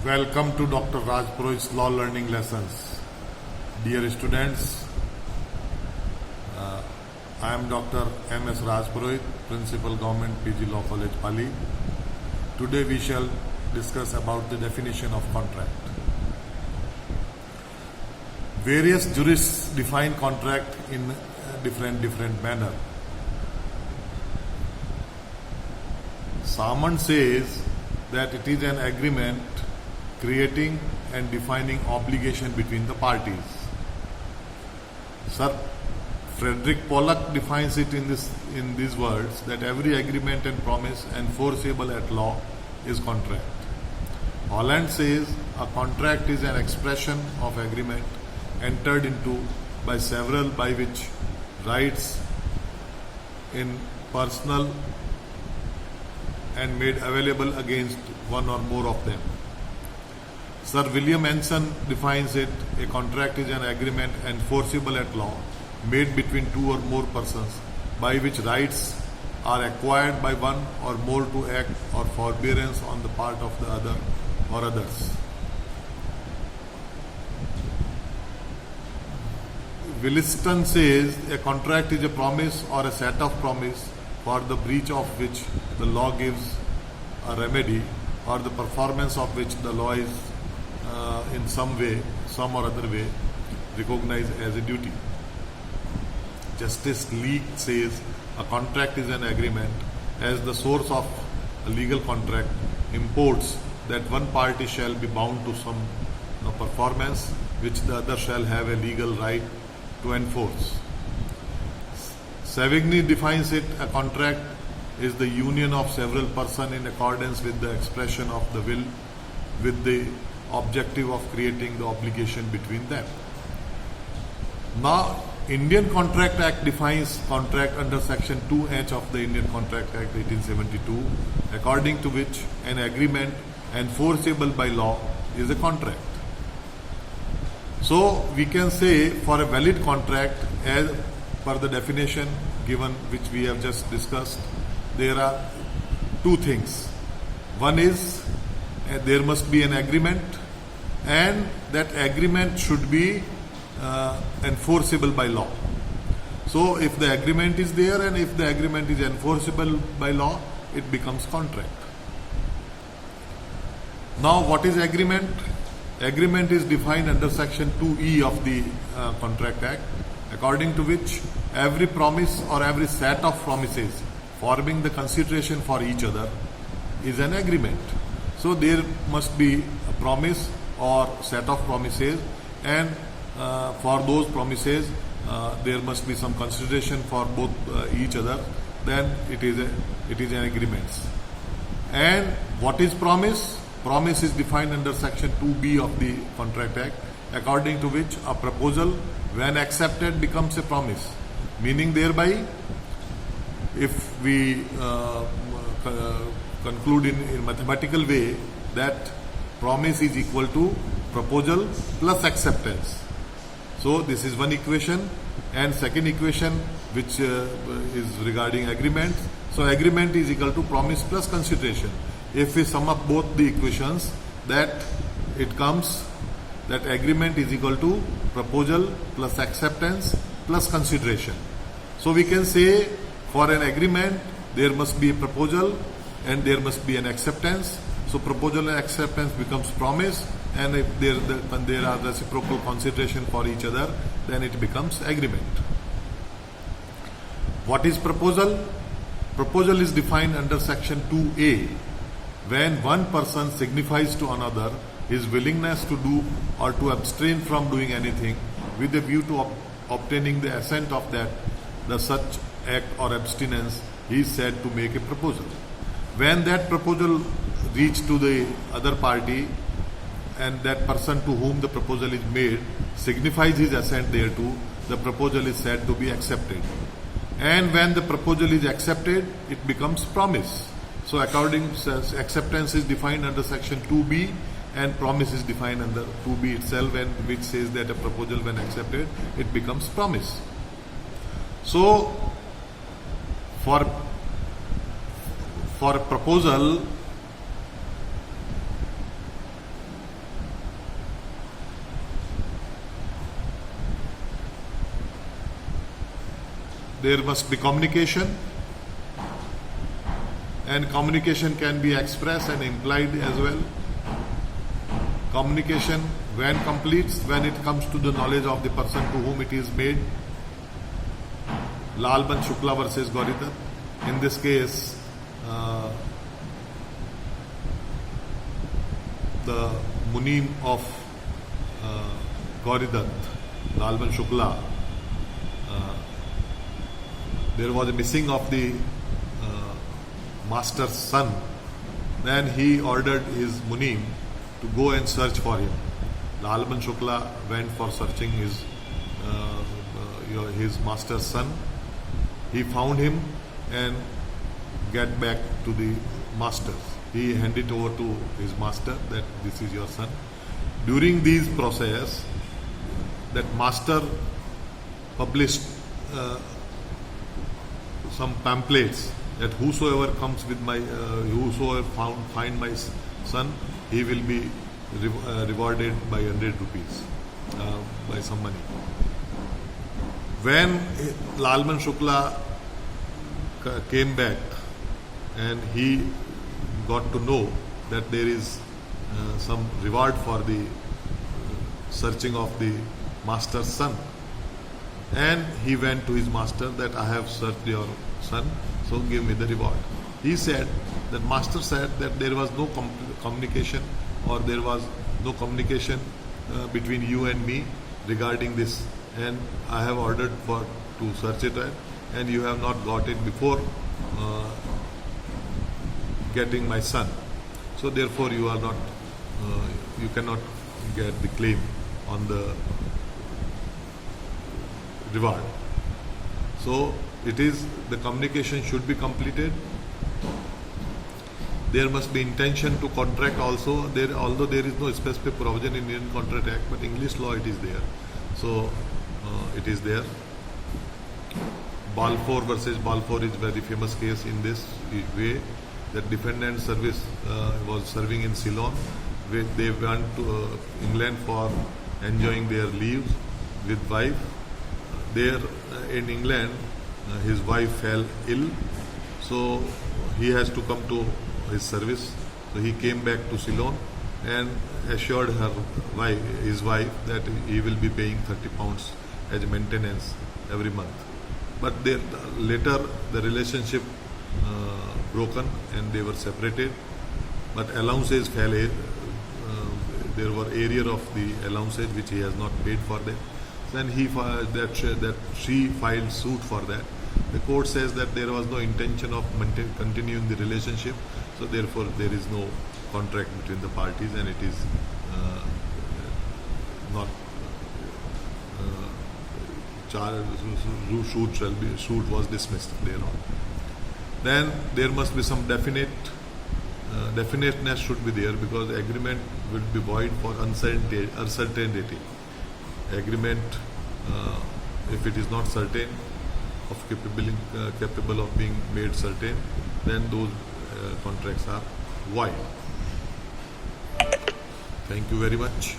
Welcome to Dr. Raj Purohit's Law Learning Lessons. Dear students, I am Dr. M.S. Raj Purohit, Principal Government PG Law College, Pali. Today we shall discuss about the definition of contract. Various jurists define contract in different manner. Salmon says that it is an agreement creating and defining obligation between the parties. Sir Frederick Pollock defines it in these words, that every agreement and promise enforceable at law is contract. Holland says a contract is an expression of agreement entered into by several, by which rights in personal and made available against one or more of them. Sir William Anson defines it, a contract is an agreement enforceable at law made between two or more persons by which rights are acquired by one or more to act or forbearance on the part of the other or others. Williston says a contract is a promise or a set of promise for the breach of which the law gives a remedy or the performance of which the law is in some way, some or other way, recognized as a duty. Justice Leake says a contract is an agreement as the source of a legal contract imports that one party shall be bound to some performance which the other shall have a legal right to enforce. Savigny defines it, a contract is the union of several persons in accordance with the expression of the will with the objective of creating the obligation between them. Now, Indian Contract Act defines contract under Section 2H of the Indian Contract Act 1872, according to which an agreement enforceable by law is a contract. So, we can say for a valid contract, as per the definition given which we have just discussed, there are two things. One is there must be an agreement, and that agreement should be enforceable by law. So if the agreement is there and if the agreement is enforceable by law, it becomes contract. Now what is agreement? Agreement is defined under Section 2E of the Contract Act, according to which every promise or every set of promises forming the consideration for each other is an agreement. So there must be a promise or set of promises, and for those promises there must be some consideration for both each other. Then it is an agreement. And what is promise? Promise is defined under Section 2B of the Contract Act, according to which a proposal, when accepted, becomes a promise. Meaning thereby, if we conclude in mathematical way, that promise is equal to proposal plus acceptance. So this is one equation, and second equation which is regarding agreement. So agreement is equal to promise plus consideration. If we sum up both the equations, that it comes that agreement is equal to proposal plus acceptance plus consideration. So we can say for an agreement there must be a proposal and there must be an acceptance. So proposal and acceptance becomes promise, and if there are reciprocal consideration for each other, then it becomes agreement. What is proposal? Proposal is defined under Section 2A. When one person signifies to another his willingness to do or to abstain from doing anything with a view to obtaining the assent of the such act or abstinence, he is said to make a proposal. When that proposal reach to the other party, and that person to whom the proposal is made signifies his assent thereto, the proposal is said to be accepted. And when the proposal is accepted, it becomes promise. So acceptance is defined under Section 2B, and promise is defined under 2B itself, and which says that a proposal when accepted, it becomes promise. So for a proposal there must be communication, and communication can be expressed and implied as well. Communication, when completes, when it comes to the knowledge of the person to whom it is made. Lalbant Shukla versus Gauridat. In this case, the Munim of Gauridat, Lalbant Shukla, there was a missing of the master's son. Then he ordered his Munim to go and search for him. Lalbant Shukla went for searching his master's son. He found him and get back to the master. He handed over to his master that this is your son. During these process, that master published some pamphlets that whosoever comes with my, whosoever find my son, he will be rewarded by 100 rupees, by some money. When Lalbant Shukla came back and he got to know that there is some reward for the searching of the master's son, and he went to his master that I have searched your son, so give me the reward. He said that master said that there was no communication, or there was no communication between you and me regarding this, and I have ordered to search it, and you have not got it before getting my son. So therefore you are not, you cannot get the claim on the reward. So it is, the communication should be completed. There must be intention to contract also. Although there is no specific provision in Indian Contract Act, but English law it is there. So it is there. Balfour versus Balfour is very famous case in this way. That defendant service was serving in Ceylon. They went to England for enjoying their leaves with wife. There in England, his wife fell ill, so he has to come to his service. So he came back to Ceylon and assured his wife that he will be paying 30 pounds as maintenance every month. But later the relationship broken and they were separated. But allowances fell. There were area of the allowances which he has not paid for that. Then she filed suit for that. The court says that there was no intention of continuing the relationship, so therefore there is no contract between the parties, and it is not suit was dismissed thereon. Then there must be some definiteness should be there, because the agreement will be void for uncertainty. Agreement, if it is not certain, capable of being made certain, then those contracts are void. Thank you very much.